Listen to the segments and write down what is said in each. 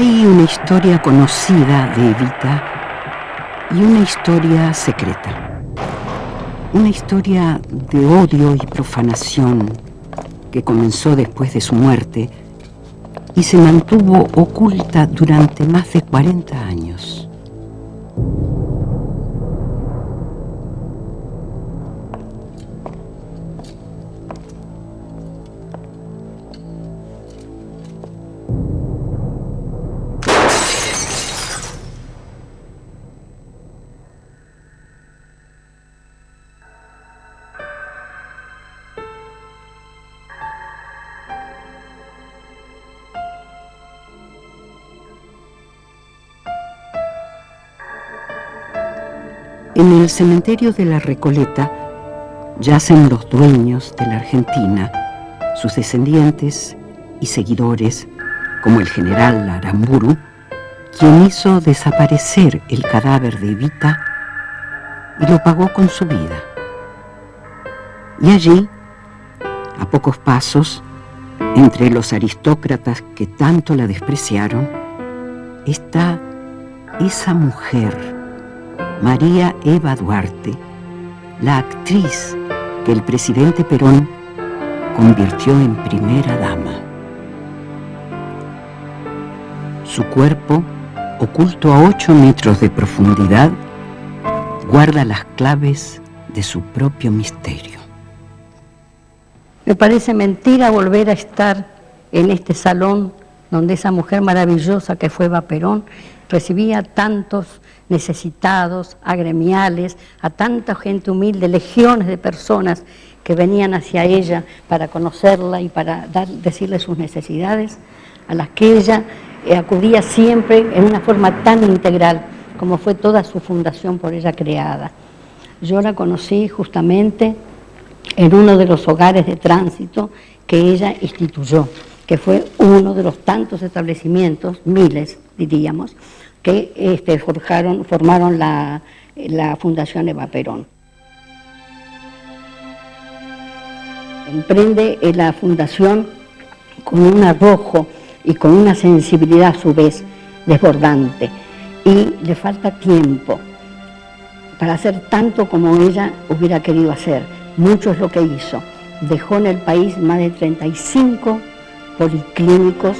Hay una historia conocida de Evita y una historia secreta. Una historia de odio y profanación que comenzó después de su muerte y se mantuvo oculta durante más de 40 años. En el cementerio de la Recoleta yacen los dueños de la Argentina, sus descendientes y seguidores, como el general Aramburu, quien hizo desaparecer el cadáver de Evita y lo pagó con su vida. Y allí, a pocos pasos, entre los aristócratas que tanto la despreciaron, está esa mujer, María Eva Duarte, la actriz que el presidente Perón convirtió en primera dama. Su cuerpo, oculto a 8 metros de profundidad, guarda las claves de su propio misterio. Me parece mentira volver a estar en este salón donde esa mujer maravillosa que fue Eva Perón recibía a tantos necesitados, agremiales, a tanta gente humilde, legiones de personas que venían hacia ella para conocerla y para decirle sus necesidades, a las que ella acudía siempre en una forma tan integral como fue toda su fundación por ella creada. Yo la conocí justamente en uno de los hogares de tránsito que ella instituyó, que fue uno de los tantos establecimientos, miles diríamos, que formaron la Fundación Eva Perón. Emprende la fundación con un arrojo y con una sensibilidad a su vez desbordante, y le falta tiempo para hacer tanto como ella hubiera querido hacer. Mucho es lo que hizo. Dejó en el país más de 35 policlínicos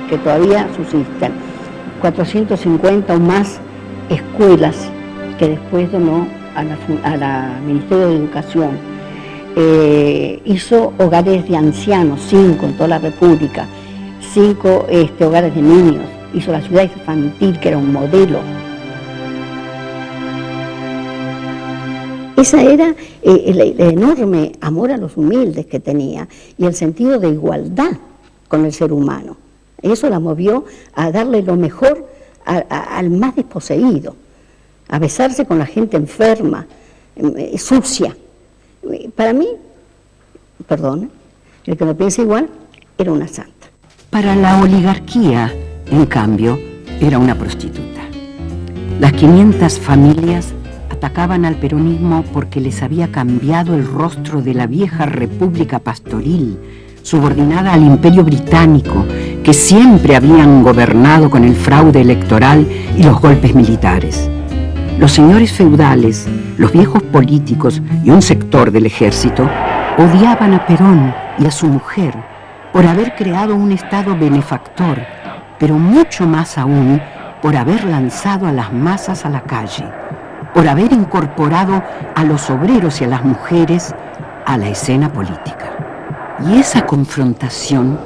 que todavía subsisten, 450 o más escuelas que después donó a la Ministerio de Educación. Hizo hogares de ancianos, 5 en toda la República, 5 hogares de niños. Hizo la ciudad infantil, que era un modelo. Esa era el enorme amor a los humildes que tenía y el sentido de igualdad con el ser humano. Eso la movió a darle lo mejor al más desposeído, a besarse con la gente enferma, sucia. Para mí, perdón, el que no piensa igual, era una santa. Para la oligarquía, en cambio, era una prostituta. Las 500 familias atacaban al peronismo porque les había cambiado el rostro de la vieja república pastoril, subordinada al imperio británico, que siempre habían gobernado con el fraude electoral y los golpes militares. Los señores feudales, los viejos políticos y un sector del ejército odiaban a Perón y a su mujer por haber creado un Estado benefactor, pero mucho más aún por haber lanzado a las masas a la calle, por haber incorporado a los obreros y a las mujeres a la escena política. Y esa confrontación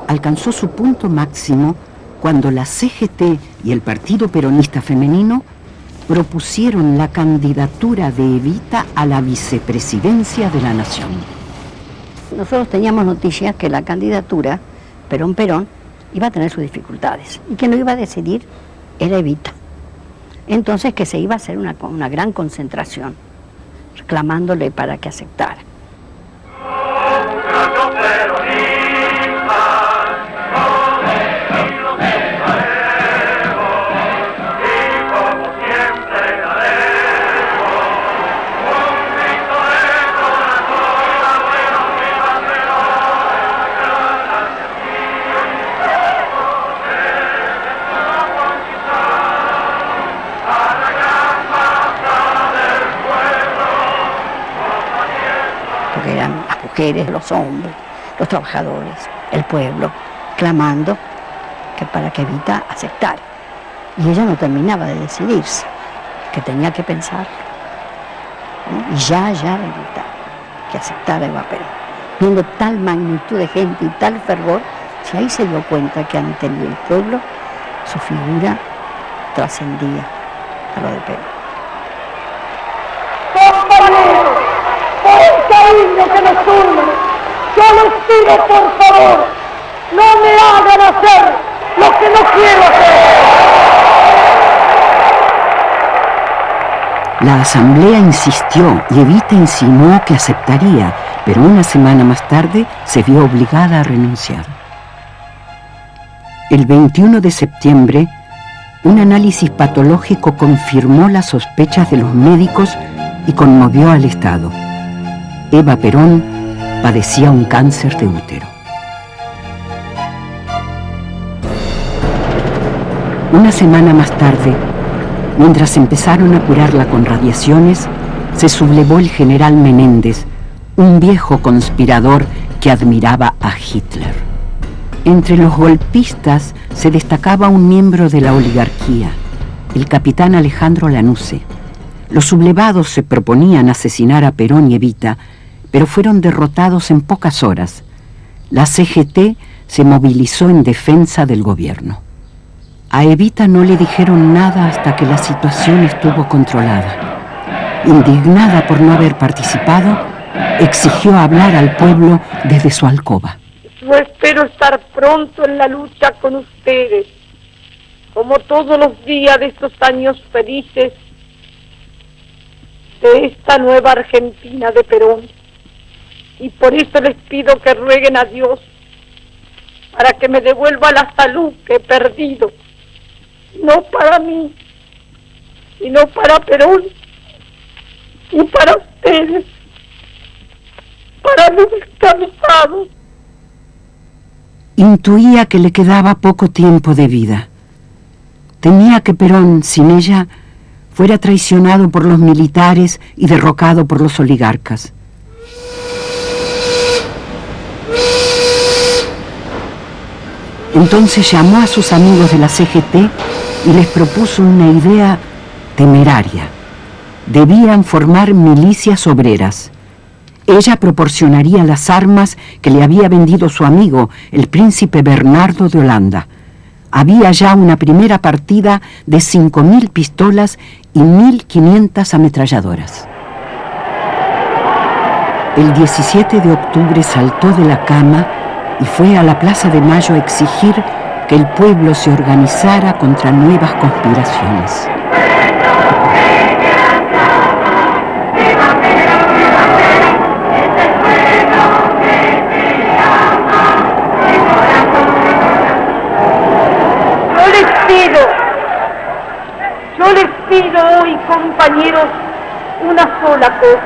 alcanzó su punto máximo cuando la CGT y el Partido Peronista Femenino propusieron la candidatura de Evita a la vicepresidencia de la Nación. Nosotros teníamos noticias que la candidatura Perón-Perón iba a tener sus dificultades y que no iba a decidir era Evita. Entonces que se iba a hacer una gran concentración reclamándole para que aceptara. porque eran las mujeres, los hombres, los trabajadores, el pueblo, clamando para que Evita aceptara. Y ella no terminaba de decidirse, que tenía que pensar, ¿no? Y ya Evita, que aceptara Eva Perón. Viendo tal magnitud de gente y tal fervor, si ahí se dio cuenta que ante el pueblo su figura trascendía a lo de Perón. Compañeros, por el cariño que nos une, yo les pido por favor, no me hagan hacer lo que no quiero hacer. La asamblea insistió y Evita insinuó que aceptaría, pero una semana más tarde se vio obligada a renunciar. El 21 de septiembre, un análisis patológico confirmó las sospechas de los médicos y conmovió al Estado. Eva Perón padecía un cáncer de útero. Una semana más tarde, mientras empezaron a curarla con radiaciones, se sublevó el general Menéndez, un viejo conspirador que admiraba a Hitler. Entre los golpistas se destacaba un miembro de la oligarquía, el capitán Alejandro Lanusse. Los sublevados se proponían asesinar a Perón y Evita, pero fueron derrotados en pocas horas. La CGT se movilizó en defensa del gobierno. A Evita no le dijeron nada hasta que la situación estuvo controlada. Indignada por no haber participado, exigió hablar al pueblo desde su alcoba. Yo espero estar pronto en la lucha con ustedes, como todos los días de estos años felices de esta nueva Argentina de Perón. Y por eso les pido que rueguen a Dios para que me devuelva la salud que he perdido, no para mí, sino para Perón y para ustedes, para los descansados. Intuía que le quedaba poco tiempo de vida. Temía que Perón, sin ella, fuera traicionado por los militares y derrocado por los oligarcas. Entonces llamó a sus amigos de la CGT y les propuso una idea temeraria. Debían formar milicias obreras. Ella proporcionaría las armas que le había vendido su amigo, el príncipe Bernardo de Holanda. Había ya una primera partida de 5.000 pistolas y 1.500 ametralladoras. El 17 de octubre saltó de la cama y fue a la Plaza de Mayo a exigir que el pueblo se organizara contra nuevas conspiraciones. Yo les pido hoy, compañeros, una sola cosa: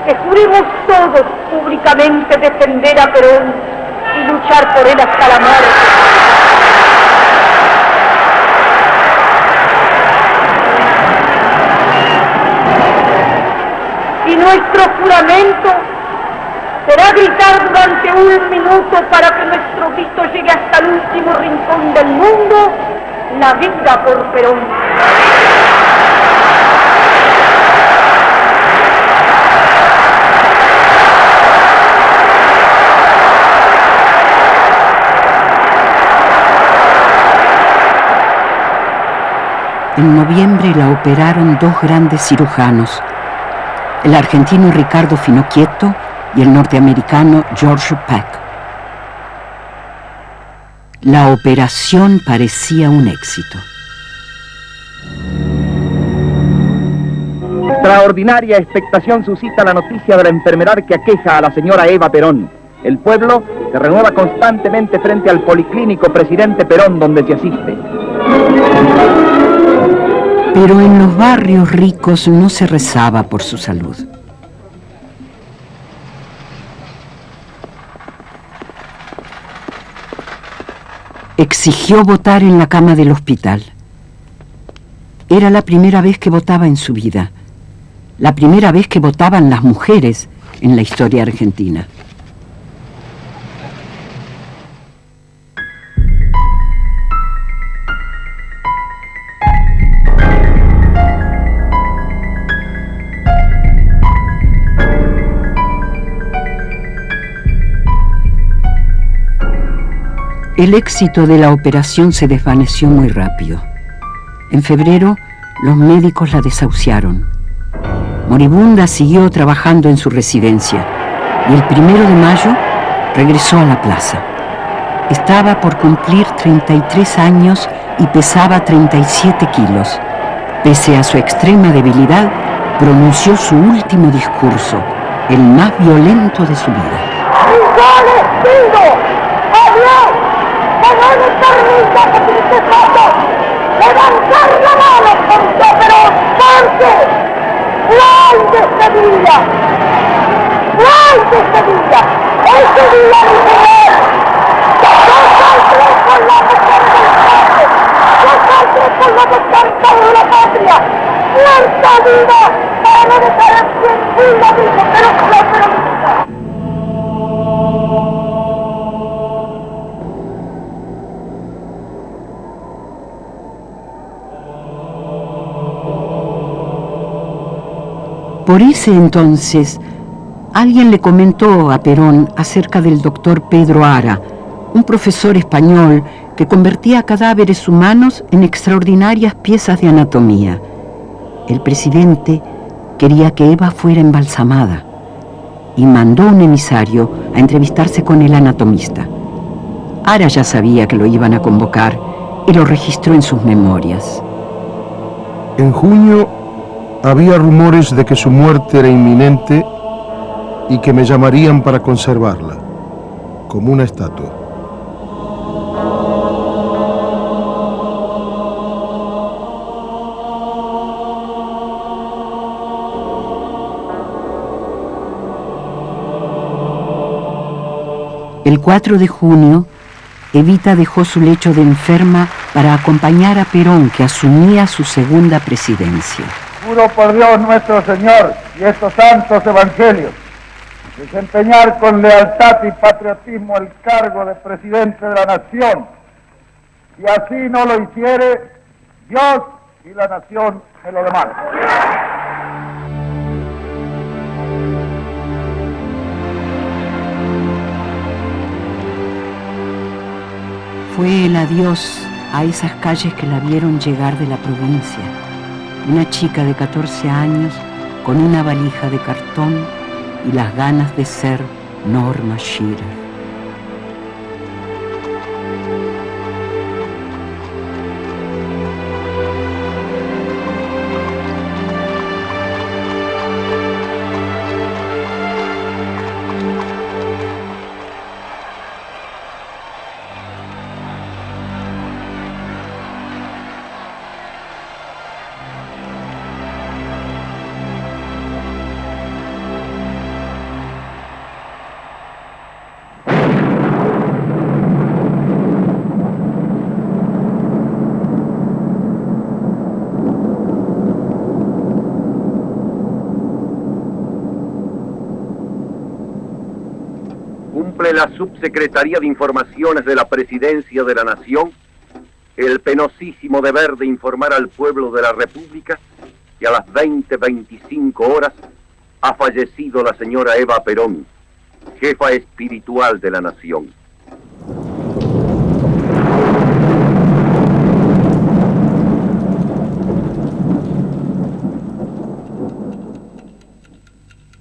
que juremos todos públicamente defender a Perón y luchar por él hasta la muerte. Y nuestro juramento será gritar durante 1 minuto para que nuestro grito llegue hasta el último rincón del mundo: la vida por Perón. En noviembre la operaron 2 grandes cirujanos, el argentino Ricardo Finocchietto y el norteamericano George Peck. La operación parecía un éxito. Extraordinaria expectación suscita la noticia de la enfermedad que aqueja a la señora Eva Perón. El pueblo se renueva constantemente frente al policlínico Presidente Perón, donde se asiste. Pero en los barrios ricos no se rezaba por su salud. Exigió votar en la cama del hospital. Era la primera vez que votaba en su vida, la primera vez que votaban las mujeres en la historia argentina. El éxito de la operación se desvaneció muy rápido. En febrero, los médicos la desahuciaron. Moribunda siguió trabajando en su residencia y el 1 de mayo regresó a la plaza. Estaba por cumplir 33 años y pesaba 37 kilos. Pese a su extrema debilidad, pronunció su último discurso, el más violento de su vida. ¡Yo les pido a Dios que no me permita que este paso levantar la mano contra Perón, porque no hay de Sevilla, no hay de Sevilla, ese día de poder, yo saldré con la mujer del Estado, yo saldré con la defensa de la patria, muerta vida, para no dejar en pie vida mismo, pero peronista. Por ese entonces, alguien le comentó a Perón acerca del doctor Pedro Ara, un profesor español que convertía cadáveres humanos en extraordinarias piezas de anatomía. El presidente quería que Eva fuera embalsamada y mandó un emisario a entrevistarse con el anatomista. Ara ya sabía que lo iban a convocar y lo registró en sus memorias. En junio había rumores de que su muerte era inminente y que me llamarían para conservarla, como una estatua. El 4 de junio, Evita dejó su lecho de enferma para acompañar a Perón, que asumía su segunda presidencia. Juro por Dios nuestro Señor y estos santos evangelios, desempeñar con lealtad y patriotismo el cargo de presidente de la nación. Si así no lo hiciere, Dios y la nación me lo demandan. Fue el adiós a esas calles que la vieron llegar de la provincia. Una chica de 14 años con una valija de cartón y las ganas de ser Norma Shearer. Cumple la Subsecretaría de Informaciones de la Presidencia de la Nación el penosísimo deber de informar al pueblo de la República que a las 20:25 horas ha fallecido la señora Eva Perón, jefa espiritual de la nación.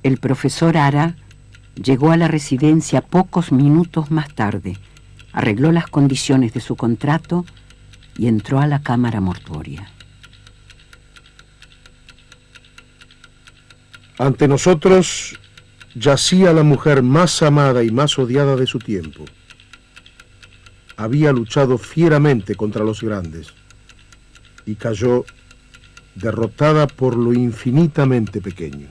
El profesor Ara llegó a la residencia pocos minutos más tarde, arregló las condiciones de su contrato y entró a la cámara mortuoria. Ante nosotros yacía la mujer más amada y más odiada de su tiempo. Había luchado fieramente contra los grandes y cayó derrotada por lo infinitamente pequeño.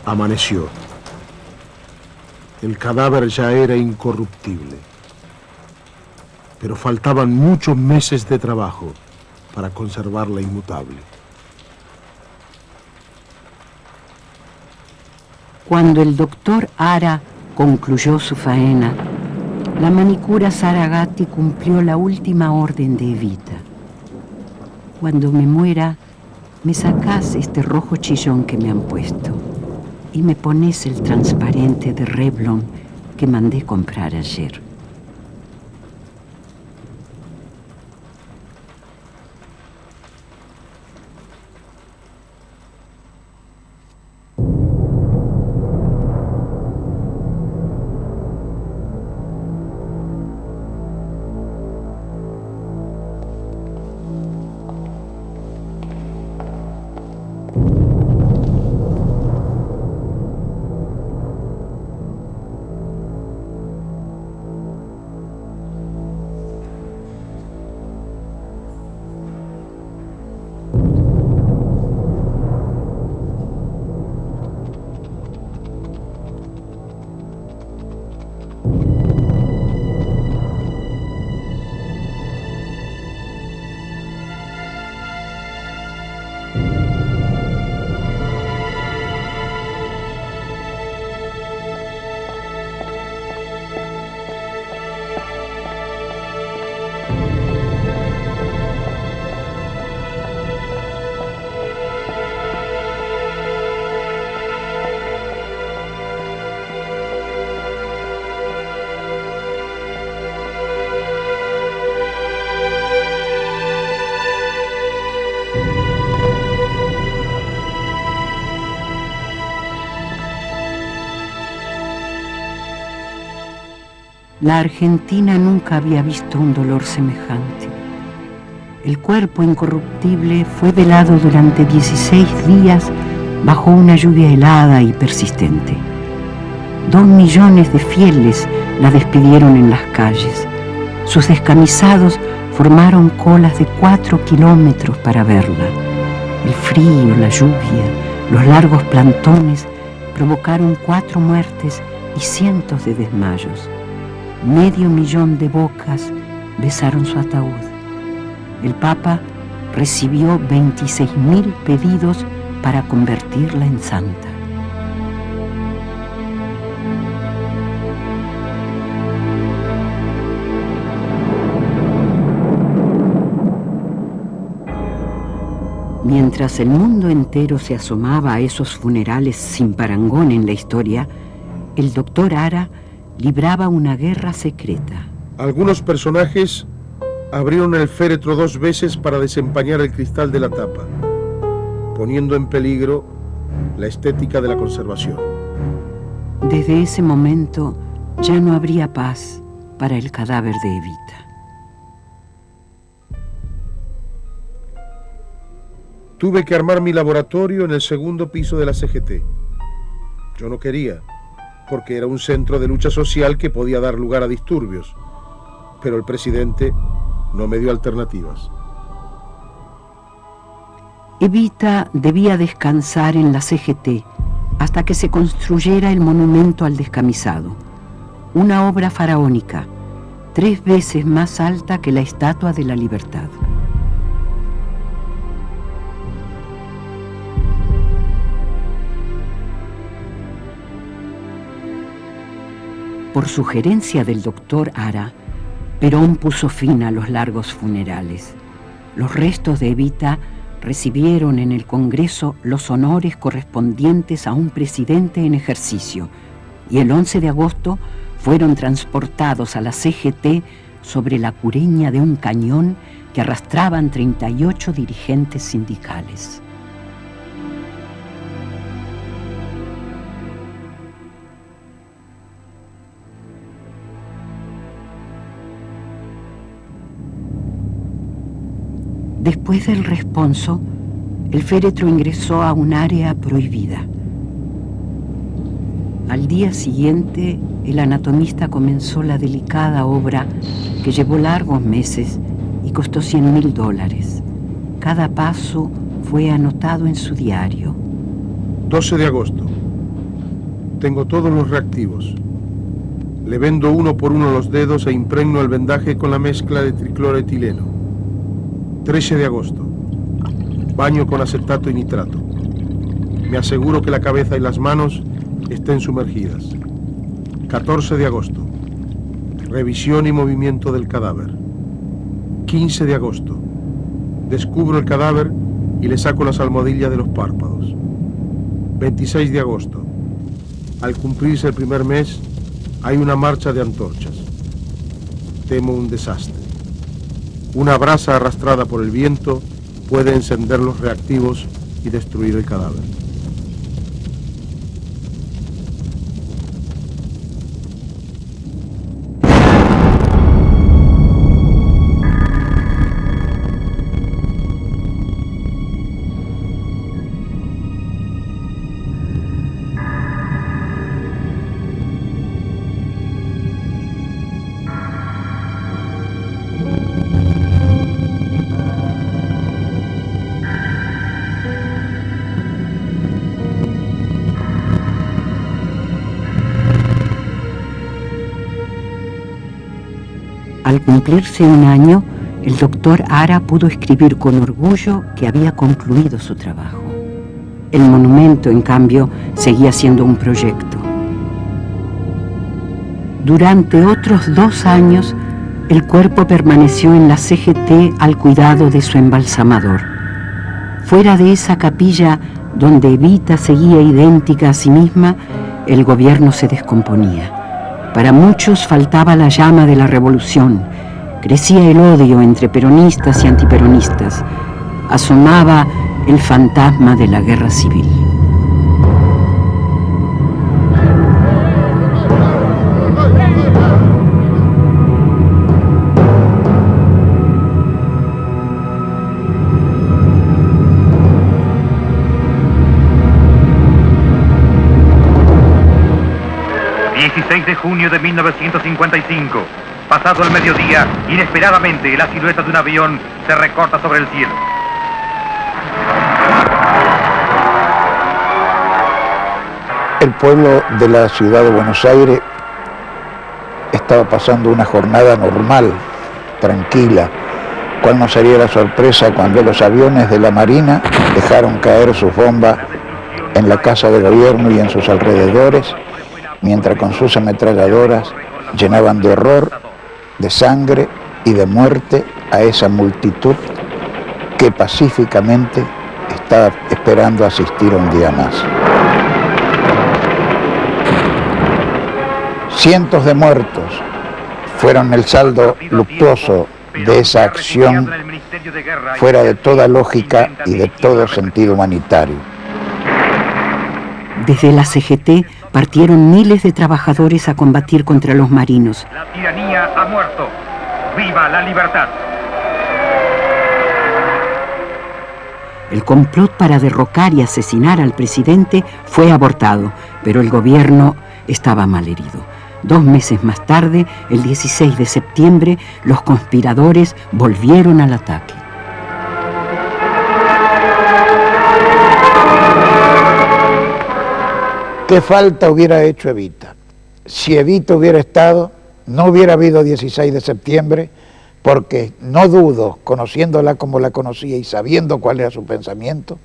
Amaneció. El cadáver ya era incorruptible, pero faltaban muchos meses de trabajo para conservarla inmutable. Cuando el doctor Ara concluyó su faena, la manicura Saragatti cumplió la última orden de Evita. Cuando me muera, me sacás este rojo chillón que me han puesto y me pones el transparente de Revlon que mandé comprar ayer. La Argentina nunca había visto un dolor semejante. El cuerpo incorruptible fue velado durante 16 días bajo una lluvia helada y persistente. 2 millones de fieles la despidieron en las calles. Sus descamisados formaron colas de 4 kilómetros para verla. El frío, la lluvia, los largos plantones provocaron 4 muertes y cientos de desmayos. 500.000 de bocas besaron su ataúd. El Papa recibió 26.000 pedidos para convertirla en santa. Mientras el mundo entero se asomaba a esos funerales sin parangón en la historia, el doctor Ara libraba una guerra secreta. Algunos personajes abrieron el féretro 2 veces para desempañar el cristal de la tapa, poniendo en peligro la estética de la conservación. Desde ese momento ya no habría paz para el cadáver de Evita. Tuve que armar mi laboratorio en el 2º piso de la CGT. Yo no quería, porque era un centro de lucha social que podía dar lugar a disturbios, pero el presidente no me dio alternativas. Evita debía descansar en la CGT hasta que se construyera el monumento al descamisado, una obra faraónica, 3 veces más alta que la Estatua de la Libertad. Por sugerencia del doctor Ara, Perón puso fin a los largos funerales. Los restos de Evita recibieron en el Congreso los honores correspondientes a un presidente en ejercicio y el 11 de agosto fueron transportados a la CGT sobre la cureña de un cañón que arrastraban 38 dirigentes sindicales. Después del responso, el féretro ingresó a un área prohibida. Al día siguiente, el anatomista comenzó la delicada obra que llevó largos meses y costó $100.000. Cada paso fue anotado en su diario. 12 de agosto. Tengo todos los reactivos. Le vendo uno por uno los dedos e impregno el vendaje con la mezcla de tricloroetileno. 13 de agosto. Baño con acetato y nitrato. Me aseguro que la cabeza y las manos estén sumergidas. 14 de agosto. Revisión y movimiento del cadáver. 15 de agosto. Descubro el cadáver y le saco las almohadillas de los párpados. 26 de agosto. Al cumplirse el primer mes, hay una marcha de antorchas. Temo un desastre. Una brasa arrastrada por el viento puede encender los reactivos y destruir el cadáver. Al cumplirse un año, el doctor Ara pudo escribir con orgullo que había concluido su trabajo. El monumento, en cambio, seguía siendo un proyecto. Durante otros 2 años, el cuerpo permaneció en la CGT al cuidado de su embalsamador. Fuera de esa capilla, donde Evita seguía idéntica a sí misma, el gobierno se descomponía. Para muchos faltaba la llama de la revolución. Crecía el odio entre peronistas y antiperonistas. Asomaba el fantasma de la guerra civil. De junio de 1955, pasado el mediodía, inesperadamente la silueta de un avión se recorta sobre el cielo. El pueblo de la ciudad de Buenos Aires estaba pasando una jornada normal, tranquila, cual no sería la sorpresa cuando los aviones de la Marina dejaron caer sus bombas en la Casa de Gobierno y en sus alrededores, mientras con sus ametralladoras llenaban de horror, de sangre y de muerte a esa multitud que pacíficamente estaba esperando asistir un día más. Cientos de muertos fueron el saldo luctuoso de esa acción fuera de toda lógica y de todo sentido humanitario. Desde la CGT partieron miles de trabajadores a combatir contra los marinos. La tiranía ha muerto. ¡Viva la libertad! El complot para derrocar y asesinar al presidente fue abortado, pero el gobierno estaba malherido. 2 meses más tarde, el 16 de septiembre, los conspiradores volvieron al ataque. ¿Qué falta hubiera hecho Evita? Si Evita hubiera estado, no hubiera habido 16 de septiembre, porque no dudo, conociéndola como la conocía y sabiendo cuál era su pensamiento,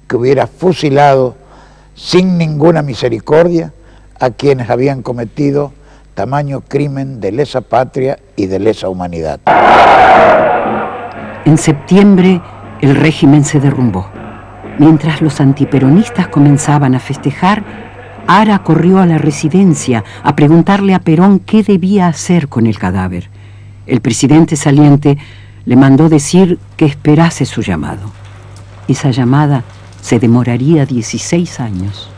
que hubiera fusilado sin ninguna misericordia a quienes habían cometido tamaño crimen de lesa patria y de lesa humanidad. En septiembre, el régimen se derrumbó. Mientras los antiperonistas comenzaban a festejar, Ara corrió a la residencia a preguntarle a Perón qué debía hacer con el cadáver. El presidente saliente le mandó decir que esperase su llamado. Esa llamada se demoraría 16 años.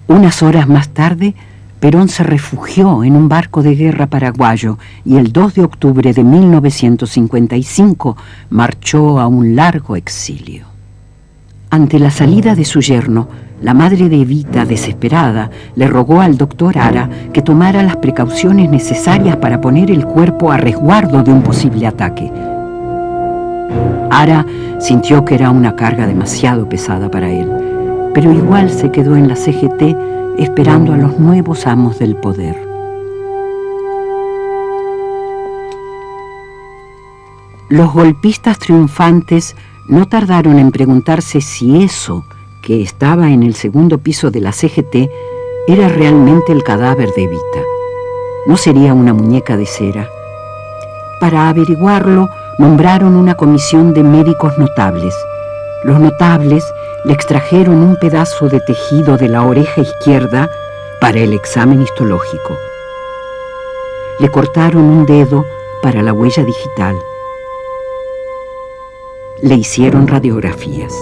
Unas horas más tarde, Perón se refugió en un barco de guerra paraguayo y el 2 de octubre de 1955 marchó a un largo exilio. Ante la salida de su yerno, la madre de Evita, desesperada, le rogó al doctor Ara que tomara las precauciones necesarias para poner el cuerpo a resguardo de un posible ataque. Ara sintió que era una carga demasiado pesada para él, pero igual se quedó en la CGT esperando a los nuevos amos del poder. Los golpistas triunfantes no tardaron en preguntarse si eso que estaba en el segundo piso de la CGT era realmente el cadáver de Evita. No sería una muñeca de cera. Para averiguarlo, nombraron una comisión de médicos notables. Los notables le extrajeron un pedazo de tejido de la oreja izquierda para el examen histológico. Le cortaron un dedo para la huella digital. Le hicieron radiografías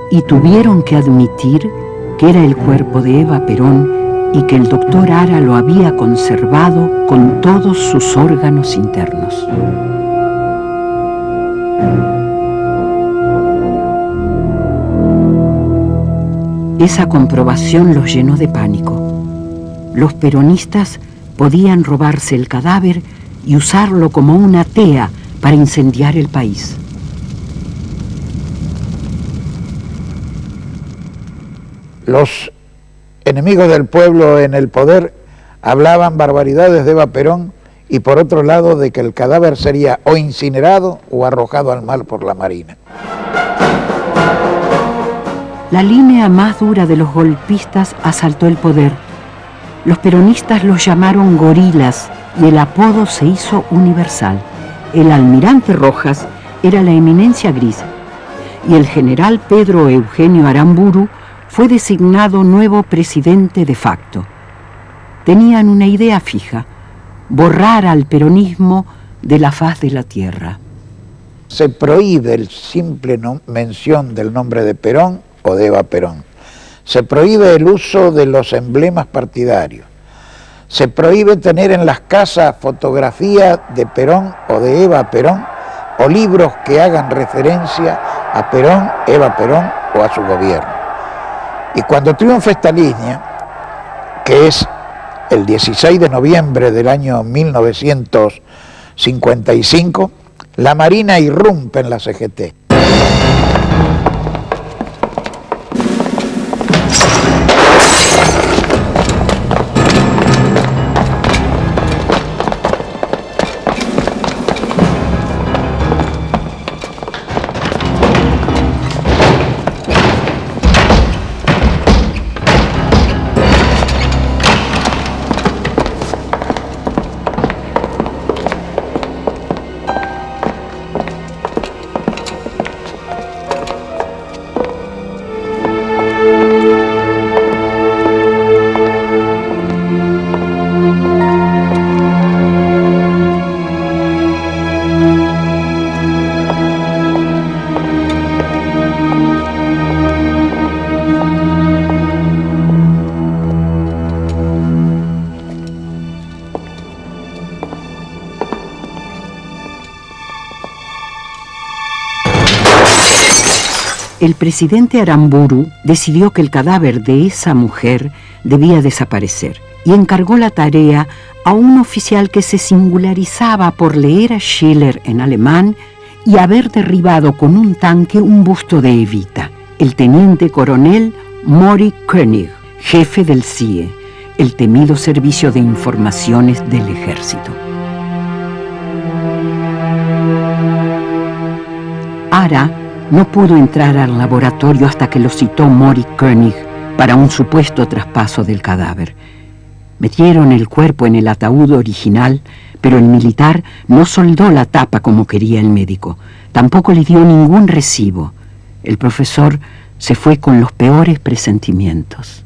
y tuvieron que admitir que era el cuerpo de Eva Perón y que el doctor Ara lo había conservado con todos sus órganos internos. Esa comprobación los llenó de pánico. Los peronistas podían robarse el cadáver y usarlo como una tea para incendiar el país. Los enemigos del pueblo en el poder hablaban barbaridades de Eva Perón y por otro lado de que el cadáver sería o incinerado o arrojado al mar por la Marina. La línea más dura de los golpistas asaltó el poder. Los peronistas los llamaron gorilas y el apodo se hizo universal. El almirante Rojas era la eminencia gris y el general Pedro Eugenio Aramburu fue designado nuevo presidente de facto. Tenían una idea fija: borrar al peronismo de la faz de la tierra. Se prohíbe el simple mención del nombre de Perón o de Eva Perón. Se prohíbe el uso de los emblemas partidarios. Se prohíbe tener en las casas fotografías de Perón o de Eva Perón o libros que hagan referencia a Perón, Eva Perón o a su gobierno. Y cuando triunfa esta línea, que es el 16 de noviembre del año 1955, la Marina irrumpe en la CGT. El presidente Aramburu decidió que el cadáver de esa mujer debía desaparecer y encargó la tarea a un oficial que se singularizaba por leer a Schiller en alemán y haber derribado con un tanque un busto de Evita, el teniente coronel Mori König, jefe del CIE, el temido servicio de informaciones del ejército. Ara no pudo entrar al laboratorio hasta que lo citó Mori König para un supuesto traspaso del cadáver. Metieron el cuerpo en el ataúd original, pero el militar no soldó la tapa como quería el médico. Tampoco le dio ningún recibo. El profesor se fue con los peores presentimientos.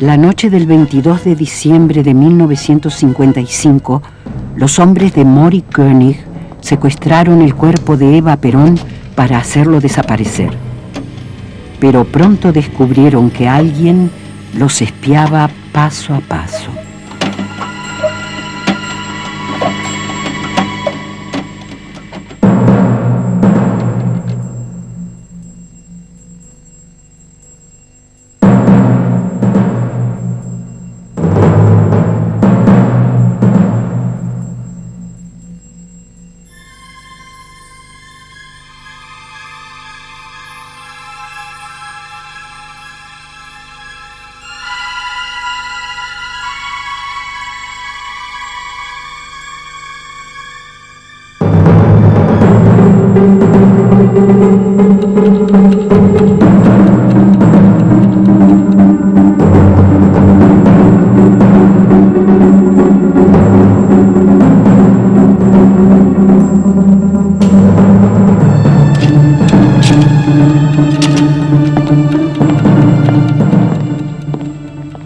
La noche del 22 de diciembre de 1955, los hombres de Mori König secuestraron el cuerpo de Eva Perón para hacerlo desaparecer. Pero pronto descubrieron que alguien los espiaba paso a paso.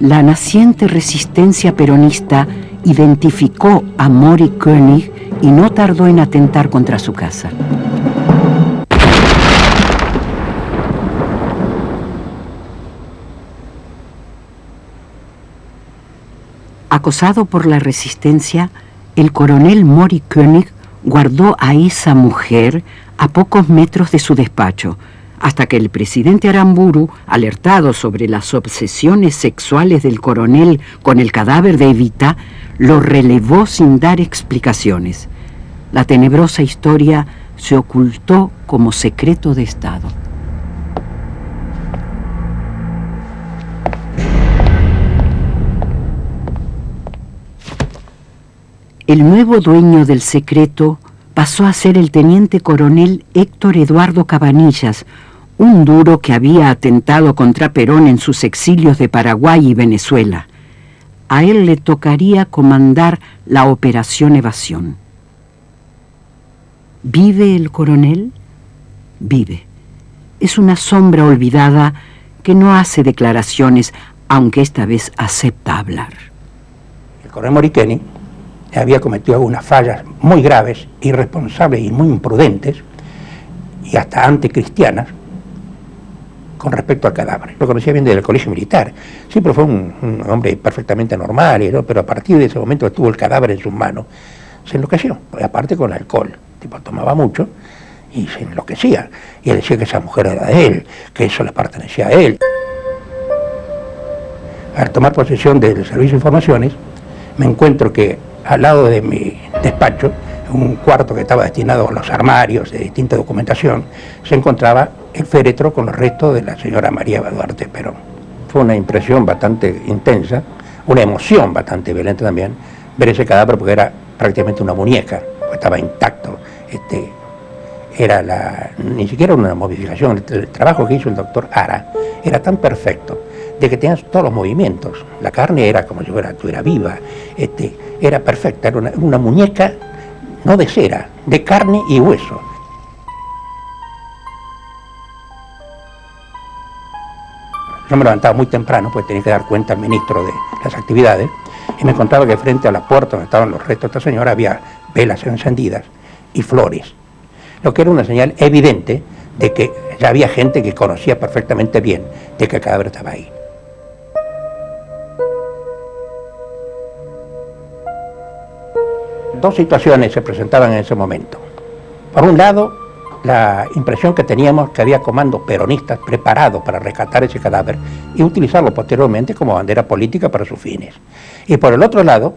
La naciente resistencia peronista identificó a Mori König y no tardó en atentar contra su casa. Acosado por la resistencia, el coronel Mori König guardó a esa mujer a pocos metros de su despacho, hasta que el presidente Aramburu, alertado sobre las obsesiones sexuales del coronel con el cadáver de Evita, lo relevó sin dar explicaciones. La tenebrosa historia se ocultó como secreto de Estado. El nuevo dueño del secreto pasó a ser el teniente coronel Héctor Eduardo Cabanillas, un duro que había atentado contra Perón en sus exilios de Paraguay y Venezuela. A él le tocaría comandar la Operación Evasión. ¿Vive el coronel? Vive. Es una sombra olvidada que no hace declaraciones, aunque esta vez acepta hablar. El coronel Mori König había cometido algunas fallas muy graves, irresponsables y muy imprudentes, y hasta anticristianas, con respecto al cadáver. Lo conocía bien desde el colegio militar. Siempre fue un hombre perfectamente normal, ¿no? Pero a partir de ese momento que tuvo el cadáver en sus manos, se enloqueció. Y aparte con alcohol. Tipo, tomaba mucho y se enloquecía. Y él decía que esa mujer era de él, que eso le pertenecía a él. Al tomar posesión del Servicio de Informaciones, me encuentro que al lado de mi despacho, un cuarto que estaba destinado a los armarios de distinta documentación, se encontraba el féretro con los restos de la señora María Eva Duarte Perón. Fue una impresión bastante intensa, una emoción bastante violenta también, ver ese cadáver porque era prácticamente una muñeca, estaba intacto. Ni siquiera una modificación, el trabajo que hizo el doctor Ara era tan perfecto, de que tenías todos los movimientos, la carne era como si estuviera viva, era perfecta, era una muñeca no de cera, de carne y hueso. Yo me levantaba muy temprano, pues tenía que dar cuenta al ministro de las actividades, y me encontraba que frente a la puerta donde estaban los restos de esta señora había velas encendidas y flores, lo que era una señal evidente de que ya había gente que conocía perfectamente bien de que el cadáver estaba ahí. Dos situaciones se presentaban en ese momento. Por un lado, la impresión que teníamos que había comandos peronistas preparados para rescatar ese cadáver y utilizarlo posteriormente como bandera política para sus fines. Y por el otro lado,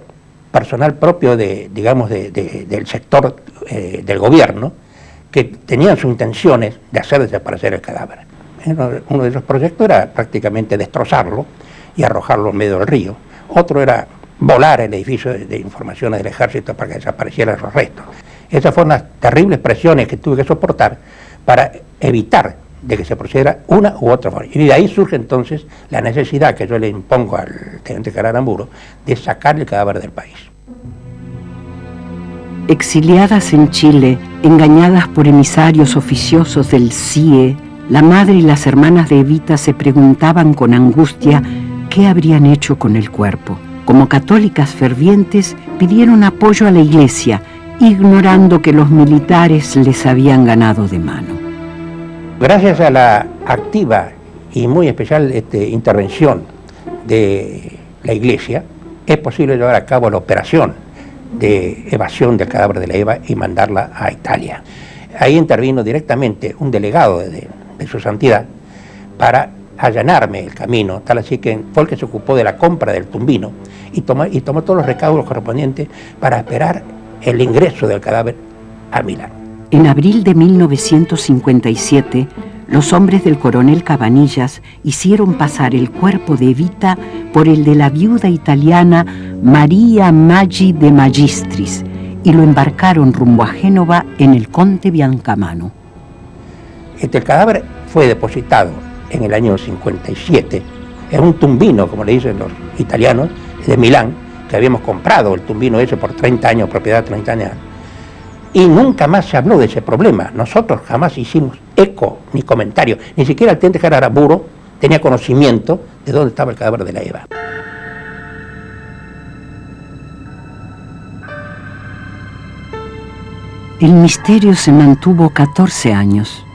personal propio del sector del gobierno, que tenían sus intenciones de hacer desaparecer el cadáver. Uno de esos proyectos era prácticamente destrozarlo y arrojarlo en medio del río. Otro era volar el edificio de informaciones del ejército para que desaparecieran esos restos. Esas fueron las terribles presiones que tuve que soportar para evitar de que se procediera una u otra forma. Y de ahí surge entonces la necesidad que yo le impongo al teniente general Aramburu de sacar el cadáver del país. Exiliadas en Chile, engañadas por emisarios oficiosos del CIE, la madre y las hermanas de Evita se preguntaban con angustia qué habrían hecho con el cuerpo. Como católicas fervientes, pidieron apoyo a la Iglesia, ignorando que los militares les habían ganado de mano. Gracias a la activa y muy especial intervención de la Iglesia, es posible llevar a cabo la operación de evasión del cadáver de la Eva y mandarla a Italia. Ahí intervino directamente un delegado de su santidad para allanarme el camino, tal así que fue el que se ocupó de la compra del tumbino y tomó todos los recaudos correspondientes para esperar el ingreso del cadáver a Milán. En abril de 1957, los hombres del coronel Cabanillas hicieron pasar el cuerpo de Evita por el de la viuda italiana Maria Maggi de Magistris y lo embarcaron rumbo a Génova en el Conte Biancamano. El cadáver fue depositado en el año 57 en un tumbino, como le dicen los italianos, de Milán, que habíamos comprado el tumbino ese por 30 años, propiedad de 30 años. Y nunca más se habló de ese problema. Nosotros jamás hicimos eco ni comentario. Ni siquiera el teniente general Aramburu tenía conocimiento de dónde estaba el cadáver de la Eva. El misterio se mantuvo 14 años,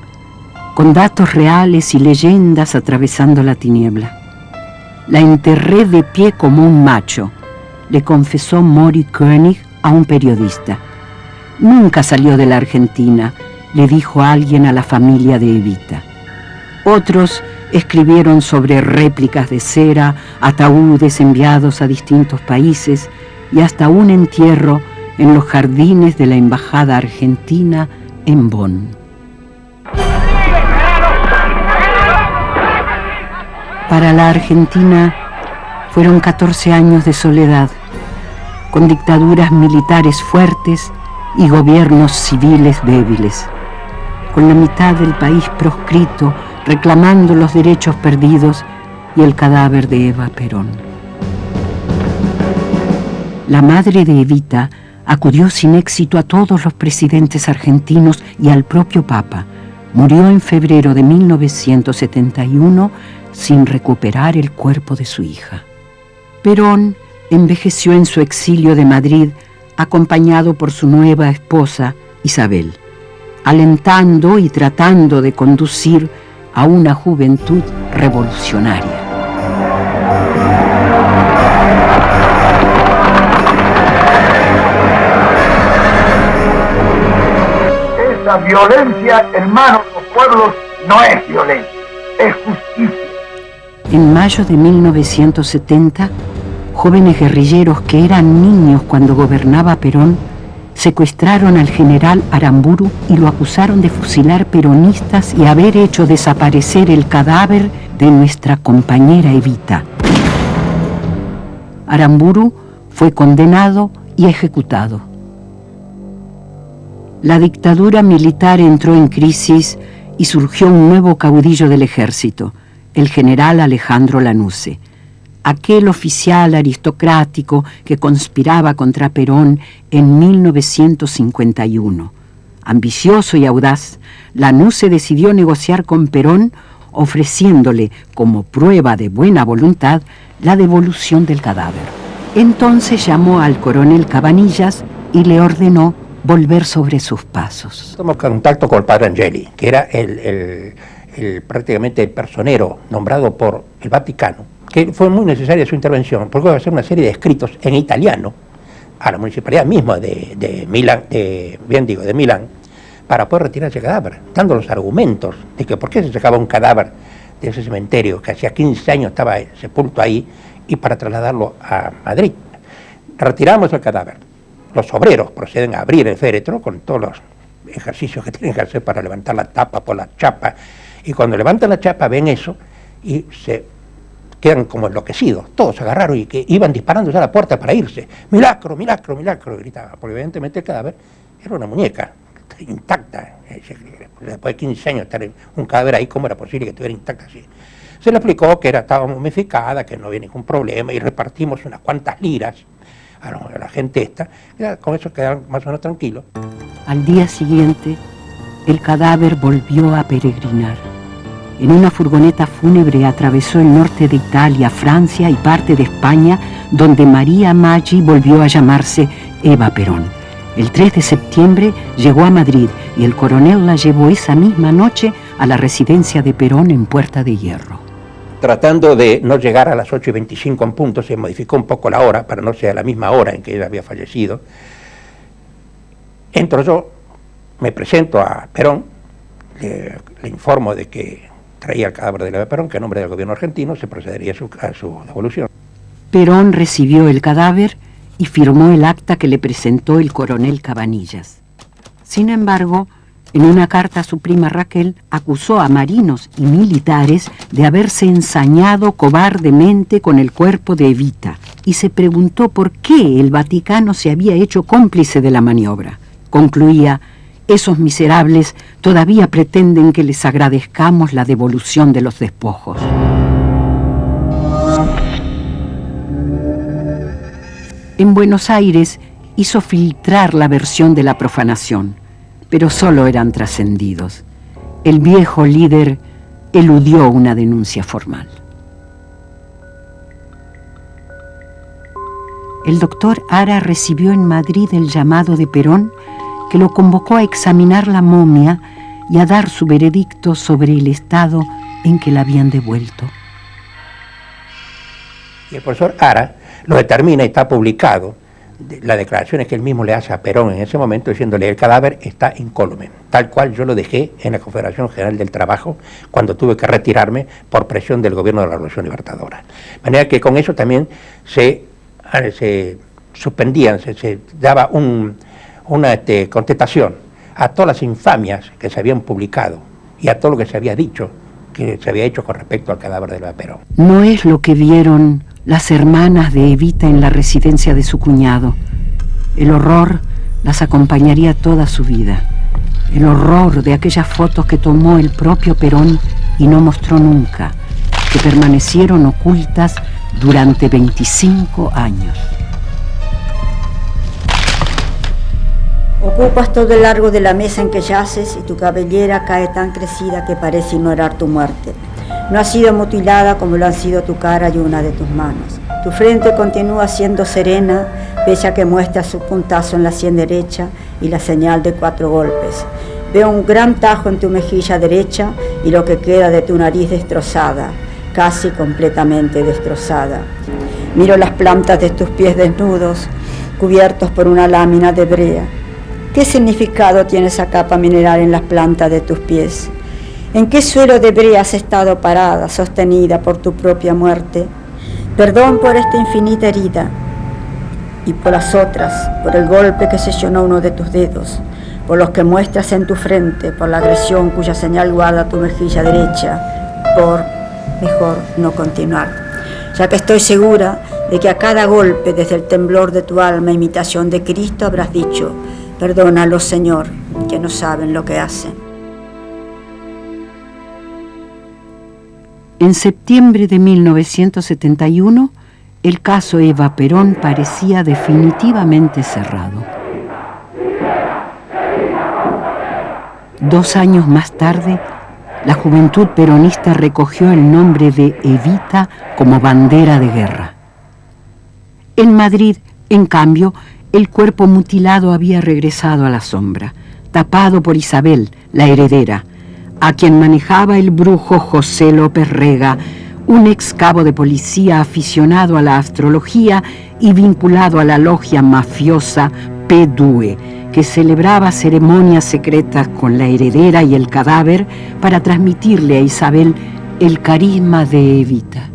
con datos reales y leyendas atravesando la tiniebla. La enterré de pie como un macho, le confesó Mori Koenig a un periodista. Nunca salió de la Argentina, le dijo alguien a la familia de Evita. Otros escribieron sobre réplicas de cera, ataúdes enviados a distintos países y hasta un entierro en los jardines de la Embajada Argentina en Bonn. Para la Argentina fueron 14 años de soledad, con dictaduras militares fuertes y gobiernos civiles débiles, con la mitad del país proscrito, reclamando los derechos perdidos y el cadáver de Eva Perón. La madre de Evita acudió sin éxito a todos los presidentes argentinos y al propio Papa. Murió en febrero de 1971 sin recuperar el cuerpo de su hija. Perón envejeció en su exilio de Madrid, acompañado por su nueva esposa, Isabel, alentando y tratando de conducir a una juventud revolucionaria. Esa violencia, hermanos, los pueblos, no es violencia, es justicia. En mayo de 1970, jóvenes guerrilleros que eran niños cuando gobernaba Perón secuestraron al general Aramburu y lo acusaron de fusilar peronistas y haber hecho desaparecer el cadáver de nuestra compañera Evita. Aramburu fue condenado y ejecutado. La dictadura militar entró en crisis y surgió un nuevo caudillo del ejército, el general Alejandro Lanusse, aquel oficial aristocrático que conspiraba contra Perón en 1951. Ambicioso y audaz, Lanusse decidió negociar con Perón, ofreciéndole como prueba de buena voluntad la devolución del cadáver. Entonces llamó al coronel Cabanillas y le ordenó volver sobre sus pasos. Tomamos contacto con el padre Angeli, que era prácticamente el personero nombrado por el Vaticano, que fue muy necesaria su intervención, porque iba a hacer una serie de escritos en italiano a la municipalidad misma de Milán, de Milán, para poder retirar ese cadáver, dando los argumentos de que por qué se sacaba un cadáver de ese cementerio que hacía 15 años estaba sepulto ahí, y para trasladarlo a Madrid. Retiramos el cadáver. Los obreros proceden a abrir el féretro con todos los ejercicios que tienen que hacer para levantar la tapa por la chapa, y cuando levantan la chapa ven eso y se quedan como enloquecidos. Todos se agarraron y que iban disparando ya a la puerta para irse. ¡Milagro, milagro, milagro!, gritaba, porque evidentemente el cadáver era una muñeca intacta. Después de 15 años estar en un cadáver ahí, ¿cómo era posible que estuviera intacta así? Se le explicó que estaba momificada, que no había ningún problema, y repartimos unas cuantas liras a la gente esta, con eso quedaron más o menos tranquilos. Al día siguiente, el cadáver volvió a peregrinar. en una furgoneta fúnebre atravesó el norte de Italia, Francia y parte de España, donde María Maggi volvió a llamarse Eva Perón. El 3 de septiembre llegó a Madrid y el coronel la llevó esa misma noche a la residencia de Perón en Puerta de Hierro. Tratando de no llegar a las 8:25 en punto, se modificó un poco la hora para no ser a la misma hora en que ella había fallecido. Entro yo, me presento a Perón, le informo de que traía el cadáver de Eva Perón, que a nombre del gobierno argentino se procedería a su devolución. Perón recibió el cadáver y firmó el acta que le presentó el coronel Cabanillas. Sin embargo, en una carta a su prima Raquel, acusó a marinos y militares de haberse ensañado cobardemente con el cuerpo de Evita y se preguntó por qué el Vaticano se había hecho cómplice de la maniobra. Concluía: esos miserables todavía pretenden que les agradezcamos la devolución de los despojos. En Buenos Aires hizo filtrar la versión de la profanación, pero solo eran trascendidos. El viejo líder eludió una denuncia formal. El doctor Ara recibió en Madrid el llamado de Perón, que lo convocó a examinar la momia y a dar su veredicto sobre el estado en que la habían devuelto. Y el profesor Ara lo determina y está publicado, las declaraciones que él mismo le hace a Perón en ese momento, diciéndole: el cadáver está incólume, tal cual yo lo dejé en la Confederación General del Trabajo cuando tuve que retirarme por presión del gobierno de la Revolución Libertadora. De manera que con eso también se suspendían, se daba una contestación a todas las infamias que se habían publicado y a todo lo que se había dicho, que se había hecho con respecto al cadáver de Eva Perón. No es lo que vieron las hermanas de Evita en la residencia de su cuñado. El horror las acompañaría toda su vida. El horror de aquellas fotos que tomó el propio Perón y no mostró nunca, que permanecieron ocultas durante 25 años. Ocupas todo el largo de la mesa en que yaces y tu cabellera cae tan crecida que parece ignorar tu muerte. No ha sido mutilada como lo han sido tu cara y una de tus manos. Tu frente continúa siendo serena, pese a que muestra su puntazo en la sien derecha y la señal de 4 golpes. Veo un gran tajo en tu mejilla derecha y lo que queda de tu nariz destrozada, casi completamente destrozada. Miro las plantas de tus pies desnudos, cubiertos por una lámina de brea. ¿Qué significado tiene esa capa mineral en las plantas de tus pies? ¿En qué suelo de brea has estado parada, sostenida por tu propia muerte? Perdón por esta infinita herida y por las otras, por el golpe que sesionó uno de tus dedos, por los que muestras en tu frente, por la agresión cuya señal guarda tu mejilla derecha, por mejor no continuar, ya que estoy segura de que a cada golpe, desde el temblor de tu alma, imitación de Cristo, habrás dicho: perdónalos, Señor, que no saben lo que hacen. En septiembre de 1971, el caso Eva Perón parecía definitivamente cerrado. 2 años más tarde, la juventud peronista recogió el nombre de Evita como bandera de guerra. En Madrid, en cambio, el cuerpo mutilado había regresado a la sombra, tapado por Isabel, la heredera, a quien manejaba el brujo José López Rega, un ex cabo de policía aficionado a la astrología y vinculado a la logia mafiosa P2, que celebraba ceremonias secretas con la heredera y el cadáver para transmitirle a Isabel el carisma de Evita.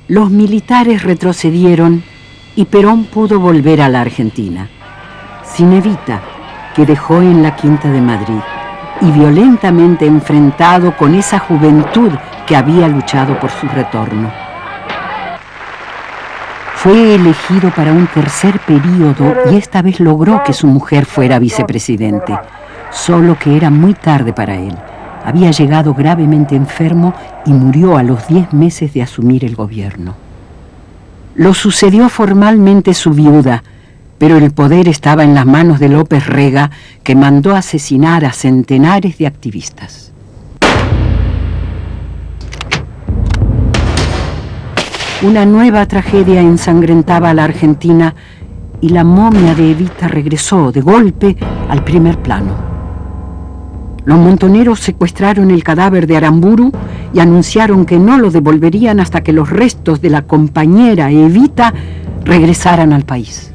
Los militares retrocedieron y Perón pudo volver a la Argentina, sin Evita, que dejó en la Quinta de Madrid, y violentamente enfrentado con esa juventud que había luchado por su retorno. Fue elegido para un tercer período y esta vez logró que su mujer fuera vicepresidente, solo que era muy tarde para él. Había llegado gravemente enfermo y murió a los 10 meses de asumir el gobierno. Lo sucedió formalmente su viuda, pero el poder estaba en las manos de López Rega, que mandó asesinar a centenares de activistas. Una nueva tragedia ensangrentaba a la Argentina y la momia de Evita regresó de golpe al primer plano. Los montoneros secuestraron el cadáver de Aramburu y anunciaron que no lo devolverían hasta que los restos de la compañera Evita regresaran al país.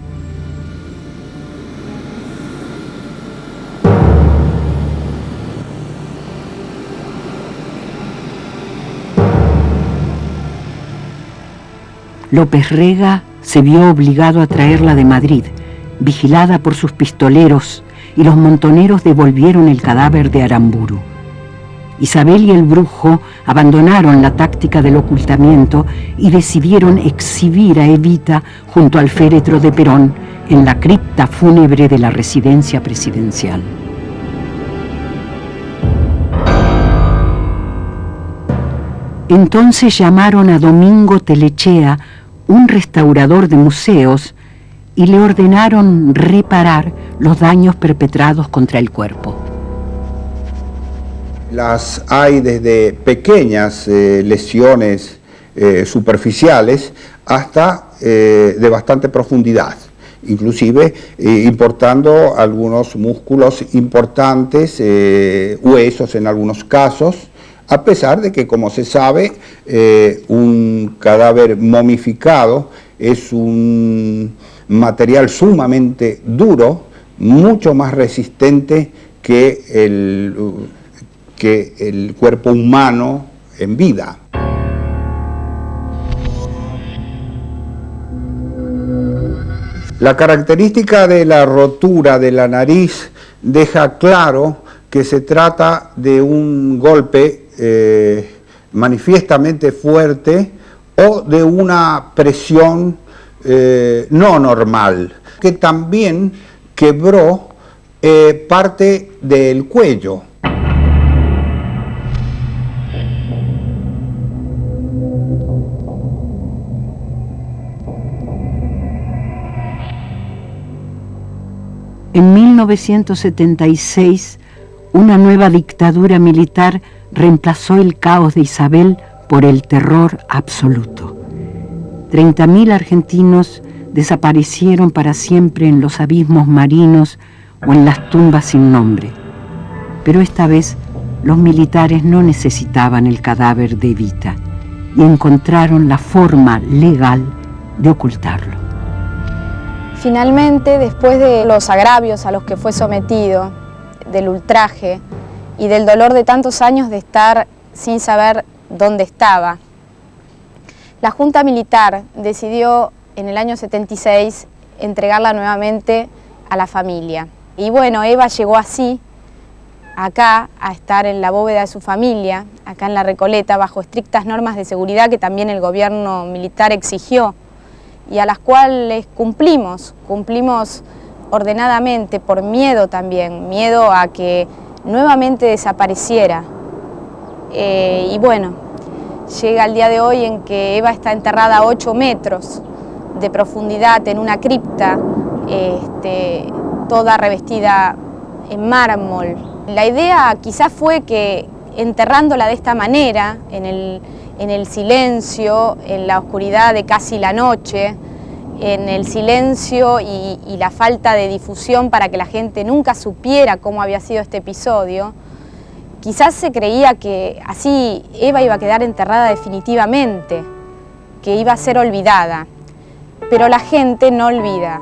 López Rega se vio obligado a traerla de Madrid, vigilada por sus pistoleros, y los montoneros devolvieron el cadáver de Aramburu. Isabel y el brujo abandonaron la táctica del ocultamiento y decidieron exhibir a Evita junto al féretro de Perón en la cripta fúnebre de la residencia presidencial. Entonces llamaron a Domingo Telechea, un restaurador de museos, y le ordenaron reparar los daños perpetrados contra el cuerpo. Las hay desde pequeñas lesiones superficiales hasta de bastante profundidad, inclusive importando algunos músculos importantes, huesos en algunos casos, a pesar de que, como se sabe, un cadáver momificado es un material sumamente duro, mucho más resistente que el cuerpo humano en vida. La característica de la rotura de la nariz deja claro que se trata de un golpe manifiestamente fuerte o de una presión no normal, que también quebró parte del cuello. En 1976, una nueva dictadura militar reemplazó el caos de Isabel por el terror absoluto. 30.000 argentinos desaparecieron para siempre en los abismos marinos o en las tumbas sin nombre. Pero esta vez los militares no necesitaban el cadáver de Evita y encontraron la forma legal de ocultarlo. Finalmente, después de los agravios a los que fue sometido, del ultraje y del dolor de tantos años de estar sin saber dónde estaba, la Junta Militar decidió en el año 76 entregarla nuevamente a la familia. Y bueno, Eva llegó así, acá, a estar en la bóveda de su familia, acá en La Recoleta, bajo estrictas normas de seguridad que también el gobierno militar exigió y a las cuales cumplimos ordenadamente, por miedo también, miedo a que nuevamente desapareciera. Y bueno, llega el día de hoy en que Eva está enterrada a 8 metros de profundidad en una cripta, toda revestida en mármol. La idea quizás fue que enterrándola de esta manera, en el silencio, en la oscuridad de casi la noche, en el silencio y la falta de difusión para que la gente nunca supiera cómo había sido este episodio, quizás se creía que así Eva iba a quedar enterrada definitivamente, que iba a ser olvidada. Pero la gente no olvida.